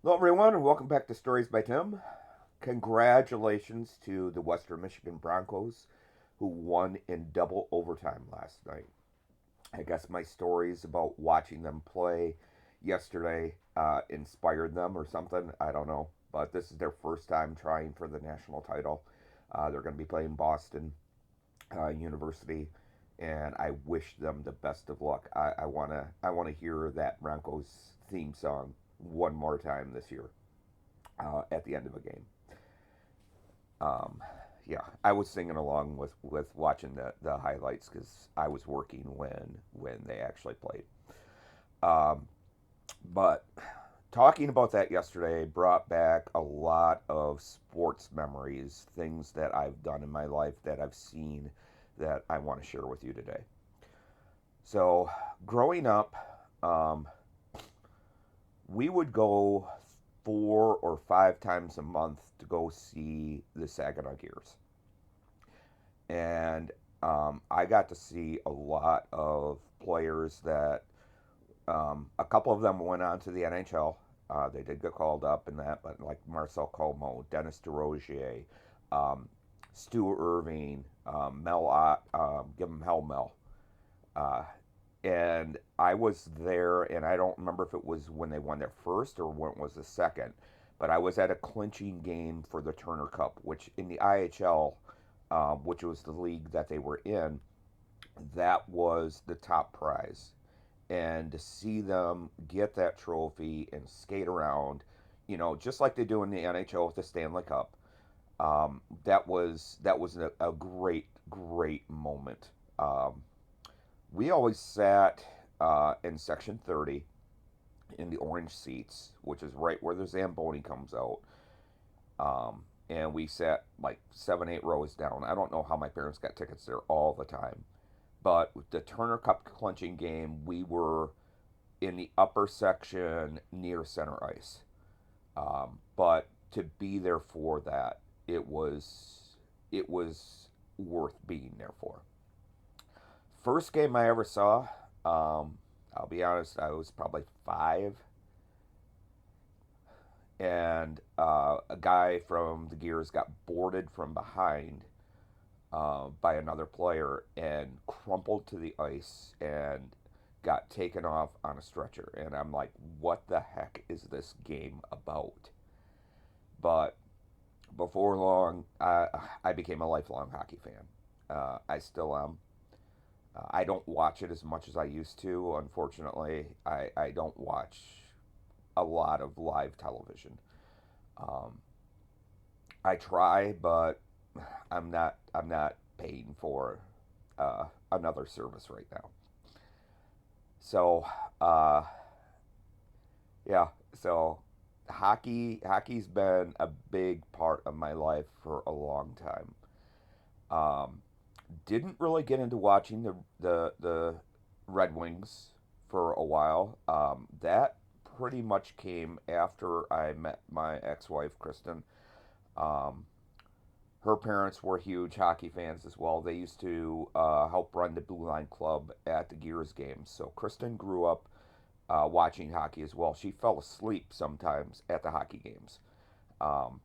Hello, everyone, and welcome back to Stories by Tim. Congratulations to the Western Michigan Broncos, who won in double overtime last night. I guess my stories about watching them play yesterday inspired them or something. I don't know. But this is their first time trying for the national title. They're going to be playing Boston University, and I wish them the best of luck. I wanna hear that Broncos theme song one more time this year at the end of a game. Um, yeah, I was singing along with watching the highlights because I was working when they actually played. Um, but talking about that yesterday brought back a lot of sports memories, things that I've done in my life that I've seen that I want to share with you today. So, growing up, um, we would go 4 or 5 times a month to go see the Saginaw Gears. And I got to see a lot of players that a couple of them went on to the NHL. They did get called up in that, but like Marcel Como, Dennis DeRozier, um, Stu Irving, Mel Ott, give him hell, Mel. Uh, and I was there, and I don't remember if it was when they won their first or when it was the second, but I was at a clinching game for the Turner Cup, which in the IHL, which was the league that they were in, that was the top prize. And to see them get that trophy and skate around, just like they do in the NHL with the Stanley Cup, that was a great moment. We always sat in section 30 in the orange seats, which is right where the Zamboni comes out. And we sat like 7, 8 rows down. I don't know how my parents got tickets there all the time. But with the Turner Cup clinching game, we were in the upper section near center ice. But to be there for that, it was worth being there for. First game I ever saw, I'll be honest, I was probably 5, and a guy from the Gears got boarded from behind by another player and crumpled to the ice and got taken off on a stretcher. And I'm like, what the heck is this game about? But before long, I became a lifelong hockey fan. I still am. I don't watch it as much as I used to. Unfortunately, I don't watch a lot of live television. Um, I try, but I'm not paying for another service right now. So uh, yeah, so hockey's been a big part of my life for a long time. Um, didn't really get into watching the Red Wings for a while. That pretty much came after I met my ex-wife Kristen. Um, Her parents were huge hockey fans as well. They used to help run the Blue Line Club at the Gears games. So Kristen grew up watching hockey as well. She fell asleep sometimes at the hockey games. Um,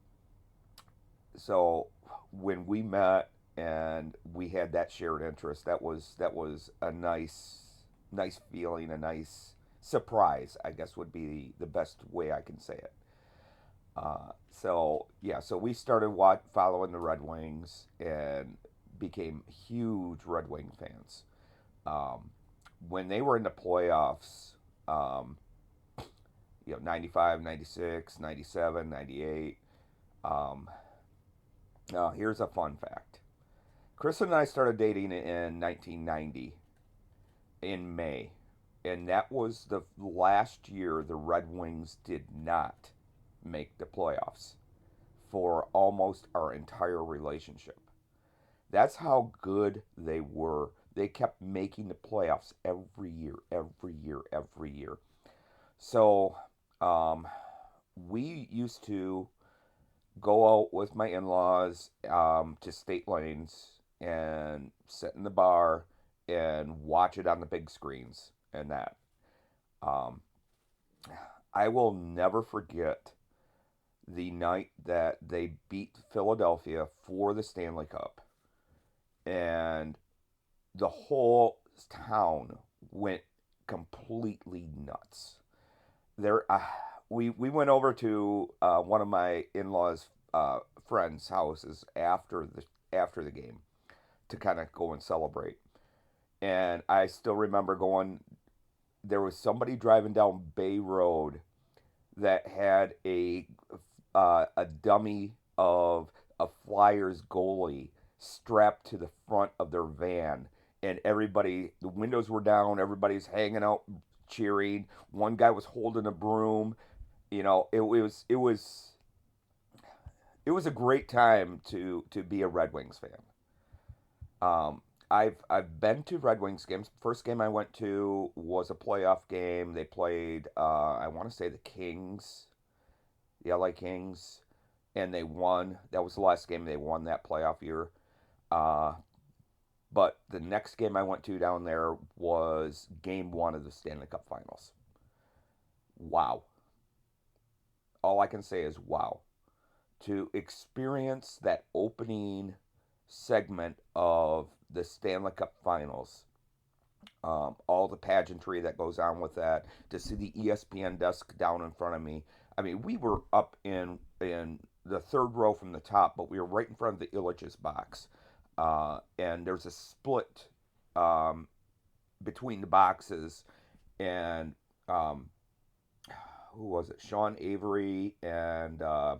so when we met and we had that shared interest, that was a nice feeling, a nice surprise, I guess would be the best way I can say it. So yeah, so we started following the Red Wings and became huge Red Wing fans. Um, when they were in the playoffs, um, 95, 96, 97, 98. Um, Now, here's a fun fact. Chris and I started dating in 1990 in May, and that was the last year the Red Wings did not make the playoffs for almost our entire relationship. That's how good they were. They kept making the playoffs every year, every year, every year. So um, we used to go out with my in-laws to state lanes and sit in the bar and watch it on the big screens and that. Um, I will never forget the night that they beat Philadelphia for the Stanley Cup, and the whole town went completely nuts. There, we went over to one of my in-laws' friends' houses after the game to kind of go and celebrate. And I still remember going. There was somebody driving down Bay Road that had a dummy of a Flyers goalie strapped to the front of their van, and everybody, the windows were down, everybody's hanging out, cheering. One guy was holding a broom. It was a great time to be a Red Wings fan. I've been to Red Wings games. First game I went to was a playoff game. They played I want to say the LA Kings, and they won. That was the last game they won that playoff year. Uh, but the next game I went to down there was game one of the Stanley Cup Finals. Wow. All I can say is wow. To experience that opening segment of the Stanley Cup Finals, all the pageantry that goes on with that, to see the ESPN desk down in front of me. I mean, we were up in the third row from the top, but we were right in front of the Illich's box, and there's a split um, between the boxes, and um, who was it? Sean Avery and I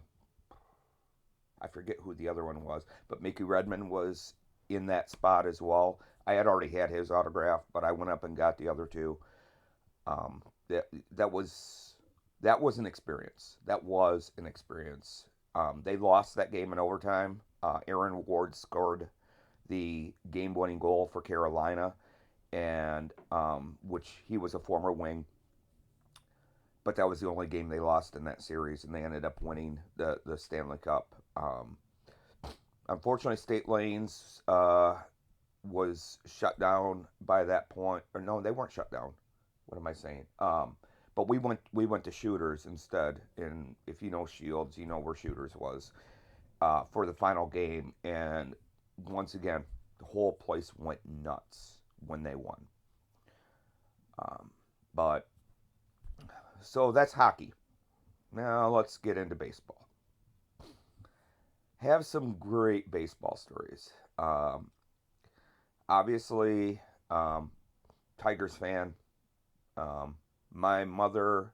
forget who the other one was, but Mickey Redmond was in that spot as well. I had already had his autograph, but I went up and got the other two. Um, that that was that was an experience. That was an experience. They lost that game in overtime. Aaron Ward scored the game-winning goal for Carolina, and which he was a former wing, but that was the only game they lost in that series, and they ended up winning the Stanley Cup. Unfortunately, State Lanes was shut down by that point. Or no, they weren't shut down. What am I saying? But we went to Shooters instead. And if you know Shields, you know where Shooters was for the final game. And once again, the whole place went nuts when they won. Um, but so that's hockey. Now let's get into baseball. Have some great baseball stories. Obviously, um, Tigers fan. Um, my mother,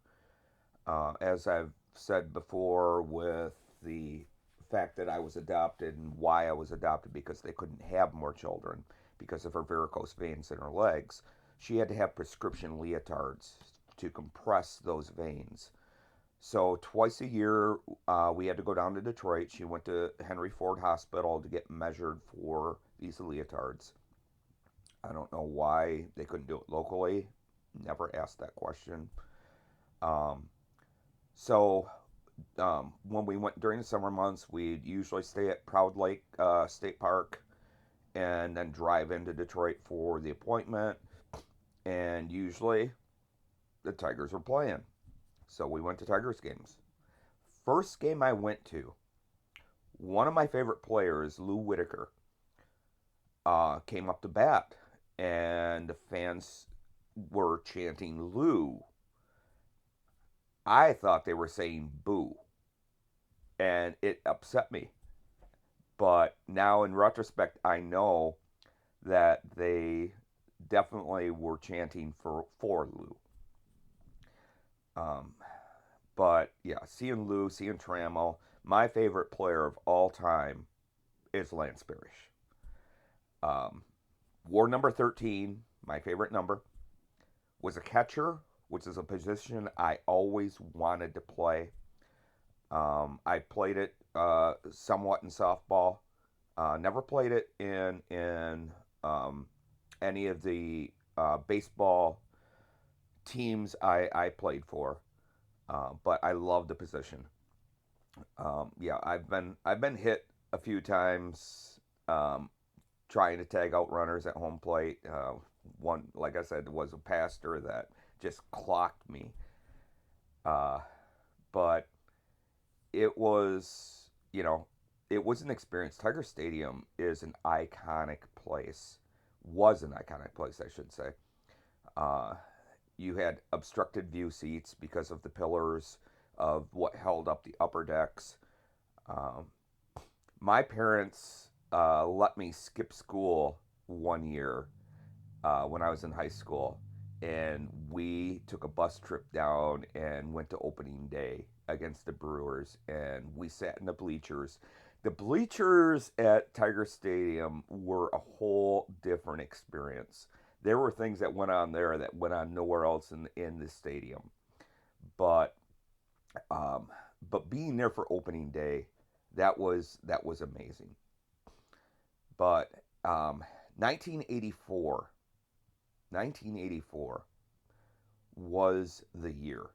as I've said before, with the fact that I was adopted and why I was adopted because they couldn't have more children because of her varicose veins in her legs, she had to have prescription leotards to compress those veins. So twice a year, we had to go down to Detroit. She went to Henry Ford Hospital to get measured for these leotards. I don't know why they couldn't do it locally. Never asked that question. Um, so when we went during the summer months, we'd usually stay at Proud Lake State Park and then drive into Detroit for the appointment. And usually the Tigers were playing. So we went to Tigers games. First game I went to, one of my favorite players, Lou Whitaker, came up to bat. And the fans were chanting Lou. I thought they were saying boo. And it upset me. But now in retrospect, I know that they definitely were chanting for Lou. Um, but yeah, seeing Lou, seeing Trammell, my favorite player of all time is Lance Parrish. Um, War number 13, my favorite number, was a catcher, which is a position I always wanted to play. I played it somewhat in softball. Never played it in any of the baseball teams I played for, but I love the position. Yeah, I've been hit a few times trying to tag out runners at home plate. One, like I said, was a pastor that just clocked me. Uh, but it was, it was an experience. Tiger Stadium is an iconic place, was an iconic place, I should say. Uh, you had obstructed view seats because of the pillars of what held up the upper decks. Um, my parents let me skip school one year when I was in high school, and we took a bus trip down and went to opening day against the Brewers, and we sat in the bleachers. The bleachers at Tiger Stadium were a whole different experience. There were things that went on there that went on nowhere else in the stadium. But um, but being there for opening day, that was amazing. But 1984, 1984 was the year.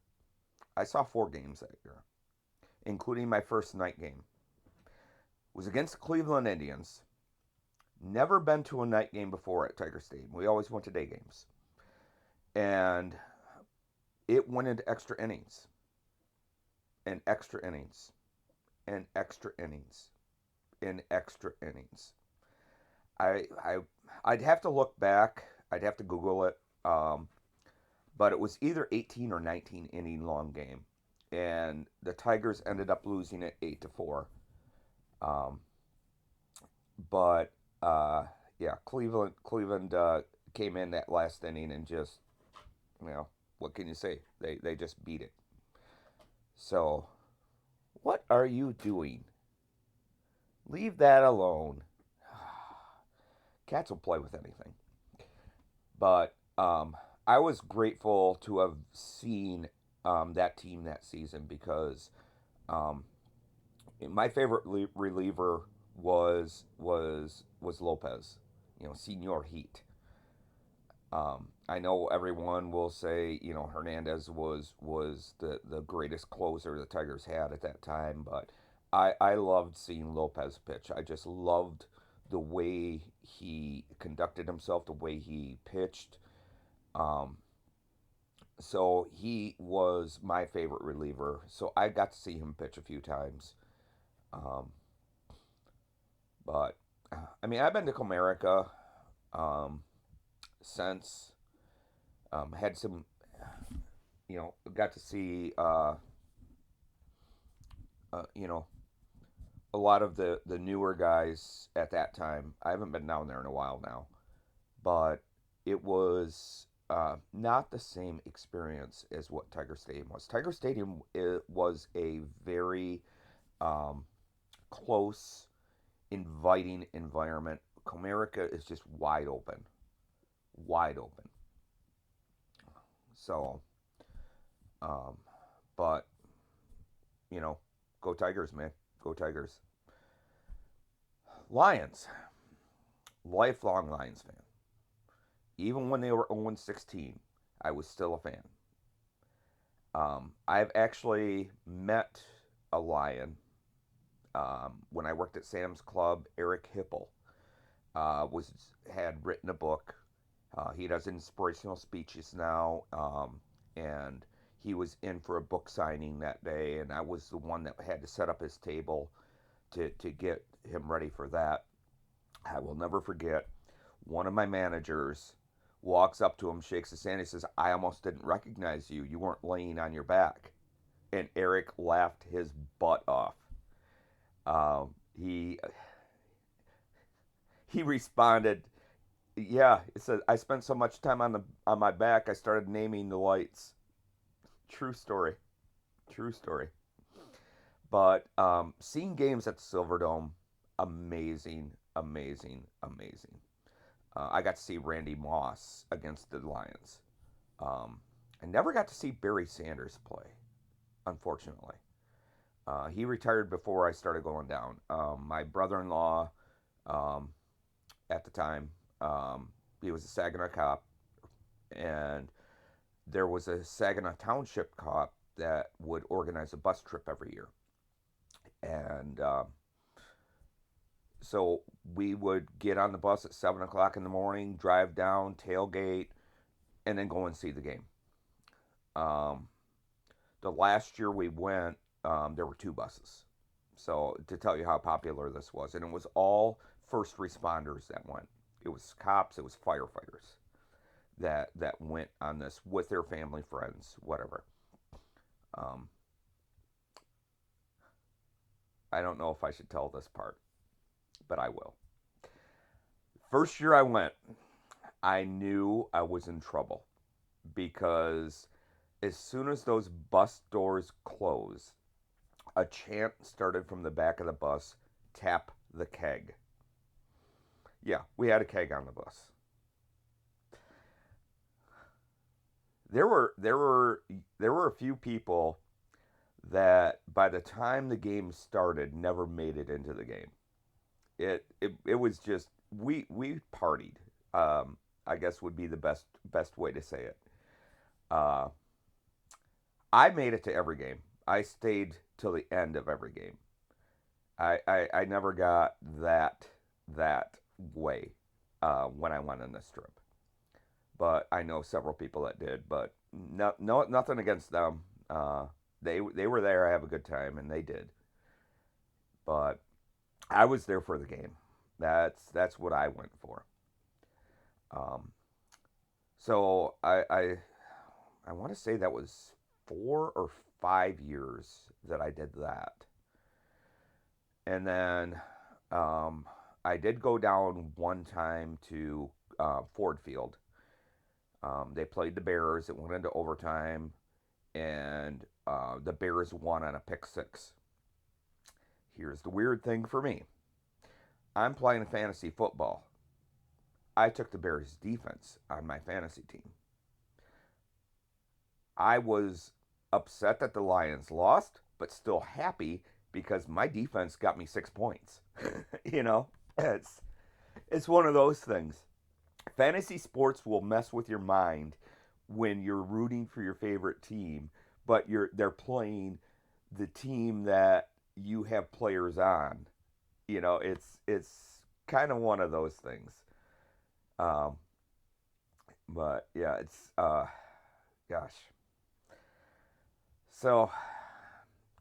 I saw 4 games that year, including my first night game. It was against the Cleveland Indians. Never been to a night game before at Tiger Stadium. We always went to day games. And it went into extra innings and extra innings and extra innings and extra innings. I, I I'd have to look back. I'd have to Google it. But it was either 18 or 19 inning long game, and the Tigers ended up losing it 8-4. Um, but yeah, Cleveland came in that last inning and just, what can you say? They just beat it. So what are you doing? Leave that alone. Cats will play with anything. But I was grateful to have seen that team that season because um, my favorite reliever was Lopez, Senor Heat. I know everyone will say Hernandez was the greatest closer the Tigers had at that time, but I loved seeing Lopez pitch. I just loved the way he conducted himself, the way he pitched. Um, so he was my favorite reliever. So I got to see him pitch a few times. Um, but I mean, I've been to Comerica um, since. Had some, got to see, you know, a lot of the newer guys at that time. I haven't been down there in a while now, but it was not the same experience as what Tiger Stadium was. Tiger Stadium was a very um, close, inviting environment. Comerica is just wide open, wide open. So, um, but you know, go Tigers, man, go Tigers. Lions, lifelong Lions fan. Even when they were 0-16, I was still a fan. I've actually met a Lion when I worked at Sam's Club. Eric Hipple was had written a book. He does inspirational speeches now, and he was in for a book signing that day, and I was the one that had to set up his table to get him ready for that. I will never forget. One of my managers walks up to him, shakes his hand, he says, "I almost didn't recognize you. You weren't laying on your back." And Eric laughed his butt off. He responded, "Yeah," he said, "I spent so much time on my back, I started naming the lights." True story. True story. But seeing games at the Silverdome, amazing, amazing, amazing. I got to see Randy Moss against the Lions. Um, I never got to see Barry Sanders play, unfortunately. He retired before I started going down. My brother-in-law, um, at the time, um, he was a Saginaw cop, and there was a Saginaw Township cop that would organize a bus trip every year. And so we would get on the bus at 7 o'clock in the morning, drive down, tailgate, and then go and see the game. Um, The last year we went, there were two buses. So to tell you how popular this was, and it was all first responders that went. It was cops, it was firefighters that went on this with their family, friends, whatever. Um, I don't know if I should tell this part, but I will. First year I went, I knew I was in trouble because as soon as those bus doors closed, a chant started from the back of the bus, tap the keg. Yeah, we had a keg on the bus. There were a few people that by the time the game started never made it into the game. It was just we partied. I guess would be the best way to say it. Uh, I made it to every game. I stayed till the end of every game. I never got that way when I went on this trip. But I know several people that did. But no, nothing against them. They were there. I have a good time, and they did. But I was there for the game. That's what I went for. Um, so I want to say that was 4 or 5 years that I did that, and then um, I did go down one time to Ford Field. They played the Bears. It went into overtime, and the Bears won on a pick six. Here's the weird thing for me. I'm playing fantasy football. I took the Bears defense on my fantasy team. I was upset that the Lions lost, but still happy because my defense got me 6 points. you know, it's it's one of those things. Fantasy sports will mess with your mind when you're rooting for your favorite team, but they're playing the team that you have players on. It's kind of one of those things. Um, but yeah, it's gosh. So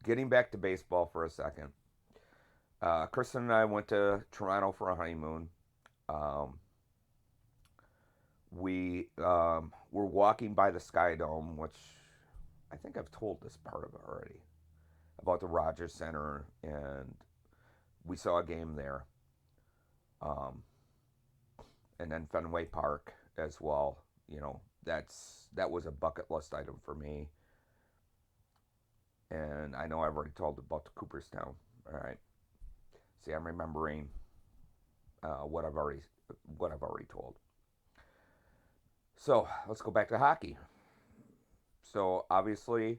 getting back to baseball for a second, Kristen and I went to Toronto for a honeymoon. Um, we were walking by the Sky Dome, which I think I've told this part of it already about the Rogers Center, and we saw a game there. Um, and then Fenway Park as well. That was a bucket list item for me. And I know I've already told about the Cooperstown. All right. See, I'm remembering what I've already told. So let's go back to hockey. So obviously,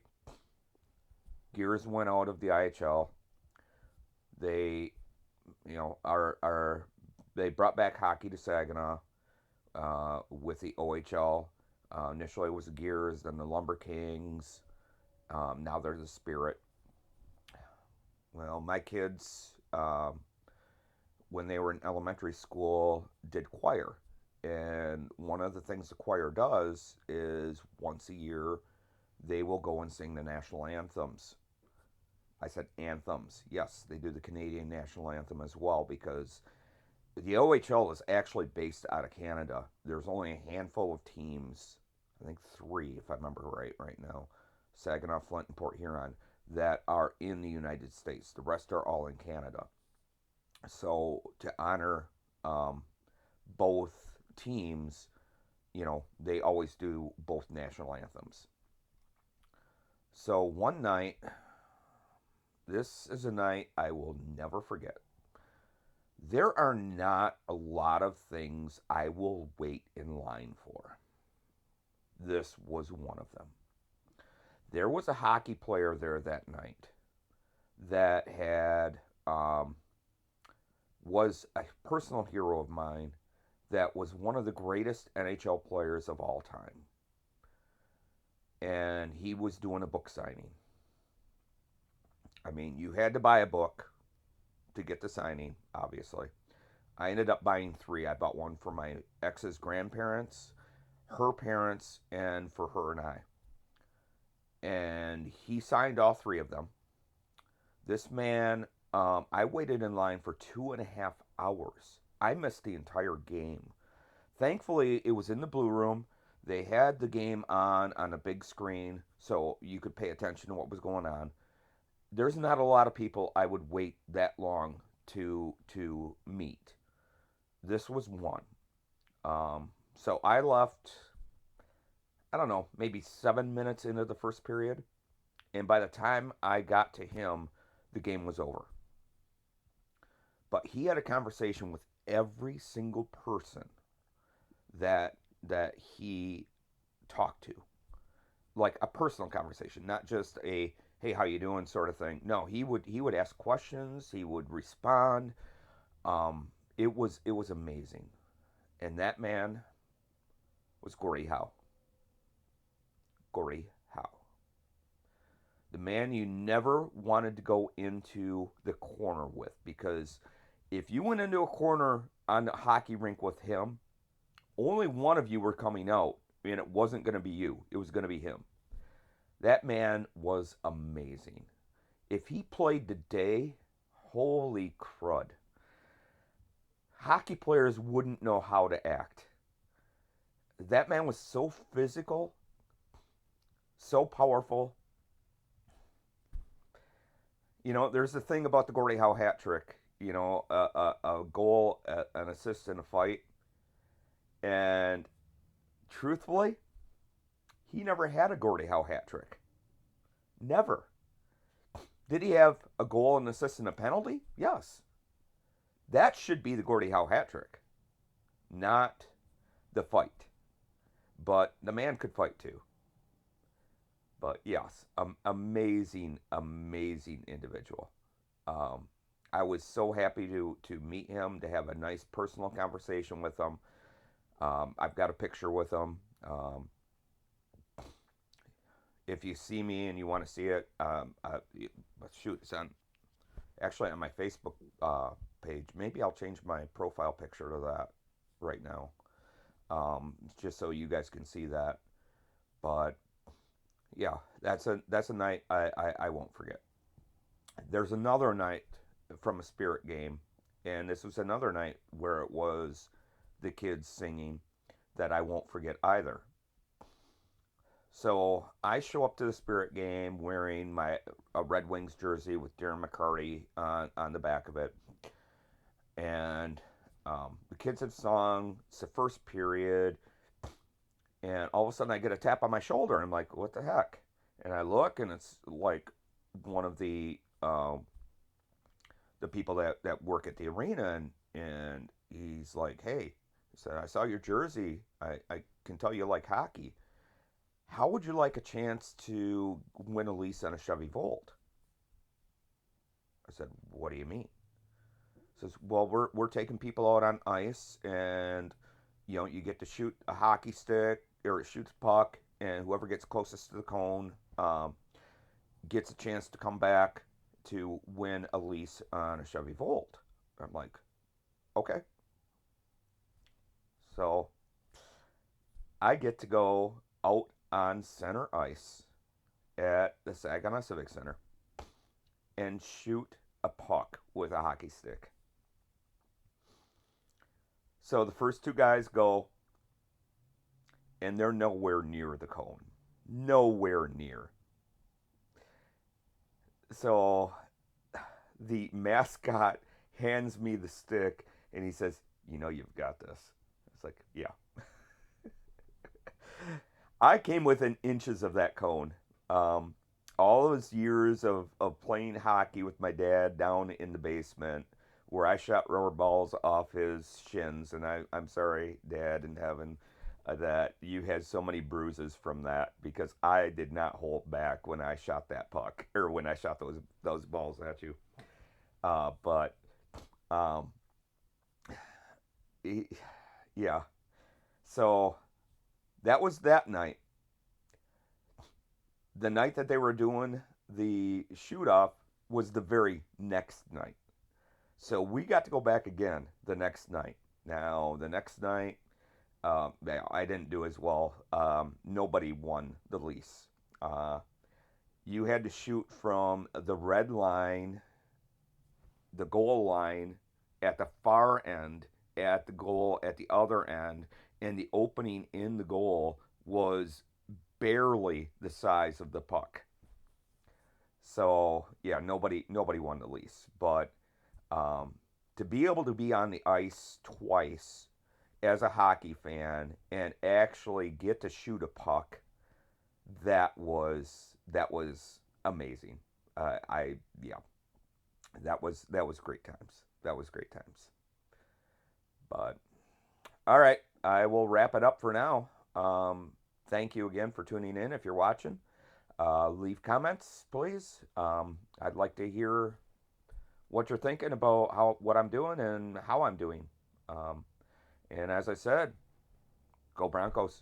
Gears went out of the IHL. They, are they brought back hockey to Saginaw with the OHL. Initially, it was the Gears, then the Lumber Kings. Now there's the Spirit. Well, my kids, when they were in elementary school, did choir. And one of the things the choir does is once a year, they will go and sing the national anthems. I said anthems. Yes, they do the Canadian national anthem as well because the OHL is actually based out of Canada. There's only a handful of teams, I think three, if I remember right now, Saginaw, Flint, and Port Huron, that are in the United States. The rest are all in Canada. So to honor both teams, they always do both national anthems. So one night, this is a night I will never forget. There are not a lot of things I will wait in line for. This was one of them. There was a hockey player there that night that had was a personal hero of mine that was one of the greatest NHL players of all time. And he was doing a book signing. I mean, you had to buy a book to get the signing, obviously. I ended up buying three. I bought one for my ex's grandparents, her parents, and for her and I. and he signed all three of them. This man, I waited in line for 2.5 hours. I missed the entire game. Thankfully, it was in the Blue Room. They had the game on a big screen, so you could pay attention to what was going on. There's not a lot of people I would wait that long to meet. This was one. So I left, I don't know, maybe 7 minutes into the first period, and by the time I got to him, the game was over. But he had a conversation with every single person that he talked to, like a personal conversation, not just a "Hey, how you doing?" sort of thing. No, he would ask questions. He would respond. It was amazing, and that man was Gordie Howe. Gordie Howe, the man you never wanted to go into the corner with, because if you went into a corner on the hockey rink with him, only one of you were coming out, and it wasn't going to be you. It was going to be him. That man was amazing. If he played today, holy crud. Hockey players wouldn't know how to act. That man was so physical, so powerful. There's the thing about the Gordie Howe hat trick. A goal, an assist, and a fight. And truthfully, he never had a Gordie Howe hat trick. Never. Did he have a goal, an assist, and a penalty? Yes. That should be the Gordie Howe hat trick, not the fight. But the man could fight too. But yes, amazing, amazing individual. Um, I was so happy to meet him, to have a nice personal conversation with him. I've got a picture with him. If you see me and you want to see it, shoot, it's actually on my Facebook page. Maybe I'll change my profile picture to that right now, just so you guys can see that. But yeah, that's a night I won't forget. There's another night from a Spirit game, and this was another night where it was the kids singing, that I won't forget either. So I show up to the Spirit game wearing my a Red Wings jersey with Darren McCarty on the back of it, and the kids have sung. It's the first period, and all of a sudden I get a tap on my shoulder, and I'm like, "What the heck?" And I look, and it's like one of the people that work at the arena, and he's like, "Hey," he said, "I saw your jersey. I can tell you like hockey. How would you like a chance to win a lease on a Chevy Volt?" I said, "What do you mean?" He says, "Well, we're taking people out on ice, and you get to shoot a hockey stick, or it shoots a puck, and whoever gets closest to the cone gets a chance to come back to win a lease on a Chevy Volt." I'm like, "Okay." So I get to go out on center ice at the Saginaw Civic Center and shoot a puck with a hockey stick. So the first two guys go, and they're nowhere near the cone. Nowhere near. So the mascot hands me the stick, and he says, "You've got this." It's like, yeah. I came within inches of that cone. Um, all those years of playing hockey with my dad down in the basement, where I shot rubber balls off his shins, and I'm sorry, Dad in heaven, that you had so many bruises from that, because I did not hold back when I shot that puck, or when I shot those balls at you. But um, yeah, so that was that night. The night that they were doing the shoot off was the very next night. So we got to go back again the next night. Now, the next night, I didn't do as well. Nobody won the lease. You had to shoot from the red line, the goal line, at the far end, at the goal at the other end, and the opening in the goal was barely the size of the puck. So yeah, nobody won the lease, but um, to be able to be on the ice twice as a hockey fan and actually get to shoot a puck, that was amazing. I Yeah, that was great times. That was great times. But all right, I will wrap it up for now. Thank you again for tuning in. If you're watching, leave comments, please. I'd like to hear what you're thinking about how what I'm doing and how I'm doing. Um, and as I said, go Broncos.